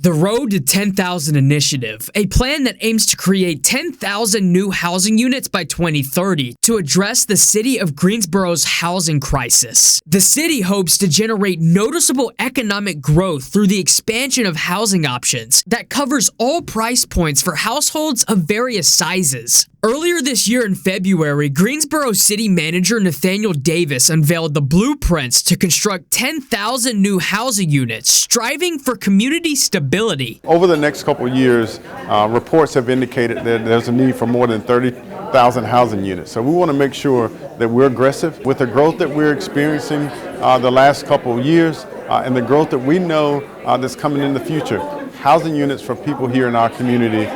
The Road to 10,000 initiative, a plan that aims to create 10,000 new housing units by 2030 to address the city of Greensboro's housing crisis. The city hopes to generate noticeable economic growth through the expansion of housing options that covers all price points for households of various sizes. Earlier this year in February, Greensboro City Manager Nathaniel unveiled the blueprints to construct 10,000 new housing units, striving for community stability. Over the next couple of years, reports have indicated that there's a need for more than 30,000 housing units. So we want to make sure that we're aggressive with the growth that we're experiencing the last couple of years and the growth that we know that's coming in the future. Housing units for people here in our community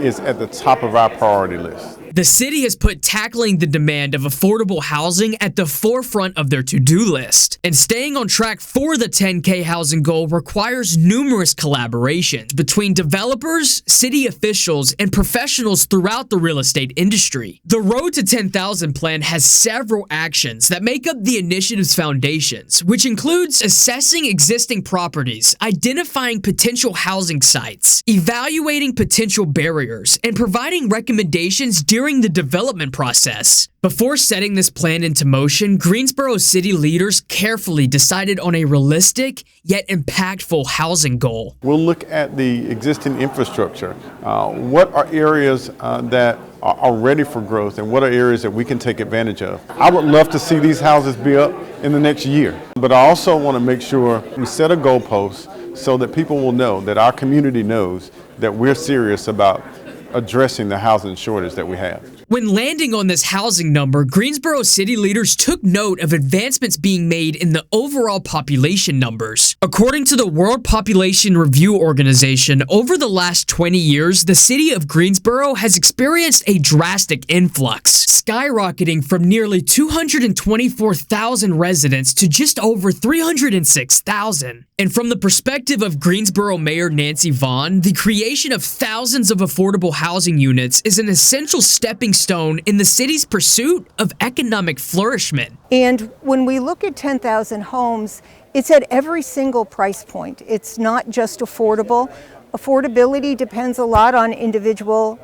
is at the top of our priority list. The city has put tackling the demand of affordable housing at the forefront of their to-do list. And staying on track for the 10K housing goal requires numerous collaborations between developers, city officials, and professionals throughout the real estate industry. The Road to 10,000 plan has several actions that make up the initiative's foundations, which includes assessing existing properties, identifying potential housing sites, evaluating potential barriers, and providing recommendations during the development process. Before setting this plan into motion, Greensboro city leaders carefully decided on a realistic yet impactful housing goal. We'll look at the existing infrastructure. What are areas that are ready for growth and what are areas that we can take advantage of? I would love to see these houses be up in the next year, but I also want to make sure we set a goalpost so that people will know, that our community knows that we're serious about addressing the housing shortage that we have. When landing on this housing number, Greensboro city leaders took note of advancements being made in the overall population numbers. According to the World Population Review Organization, over the last 20 years, the city of Greensboro has experienced a drastic influx, skyrocketing from nearly 224,000 residents to just over 306,000. And from the perspective of Greensboro Mayor Nancy Vaughn, the creation of thousands of affordable housing units is an essential stepping stone in the city's pursuit of economic flourishment. And when we look at 10,000 homes, it's at every single price point. It's not just affordable. Affordability depends a lot on individual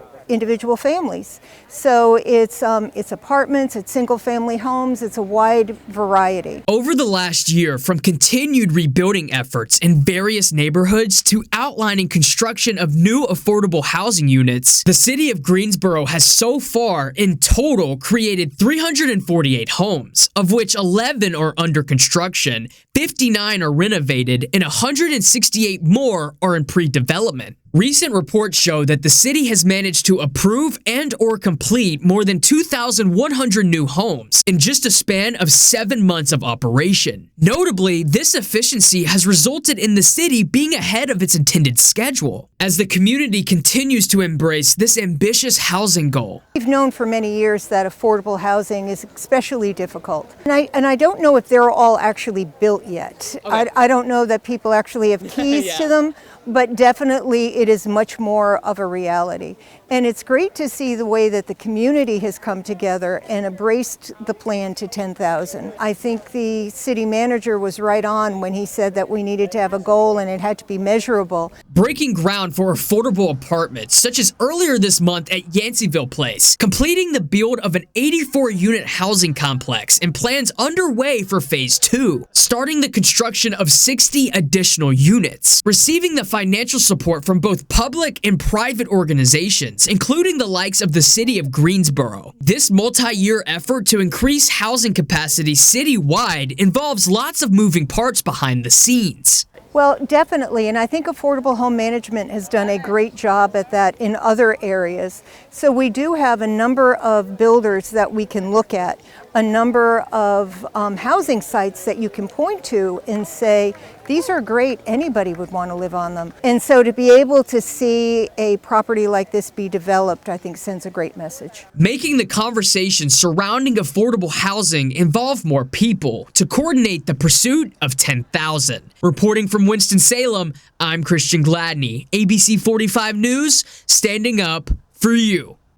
families. So it's apartments, it's single family homes, it's a wide variety. Over the last year, from continued rebuilding efforts in various neighborhoods to outlining construction of new affordable housing units, the city of Greensboro has so far in total created 348 homes, of which 11 are under construction, 59 are renovated, and 168 more are in pre-development. Recent reports show that the city has managed to approve and or complete more than 2,100 new homes in just a span of 7 months of operation. Notably, this efficiency has resulted in the city being ahead of its intended schedule as the community continues to embrace this ambitious housing goal. We've known for many years that affordable housing is especially difficult. And I don't know if they're all actually built yet. Okay. I don't know that people actually have keys to them, but definitely it is much more of a reality. And it's great to see the way that the community has come together and embraced the plan to 10,000. I think the city manager was right on when he said that we needed to have a goal and it had to be measurable. Breaking ground for affordable apartments, such as earlier this month at Yanceyville Place, completing the build of an 84-unit housing complex and plans underway for Phase 2, starting the construction of 60 additional units, receiving the financial support from both public and private organizations, including the likes of the city of Greensboro. This multi-year effort to increase housing capacity citywide involves lots of moving parts behind the scenes. Well, definitely, and I think Affordable Home Management has done a great job at that in other areas. So we do have a number of builders that we can look at, a number of housing sites that you can point to and say, these are great, anybody would want to live on them. And so to be able to see a property like this be developed, I think sends a great message. Making the conversation surrounding affordable housing involve more people to coordinate the pursuit of 10,000. Reporting from Winston-Salem, I'm Christian Gladney, ABC 45 News, standing up for you.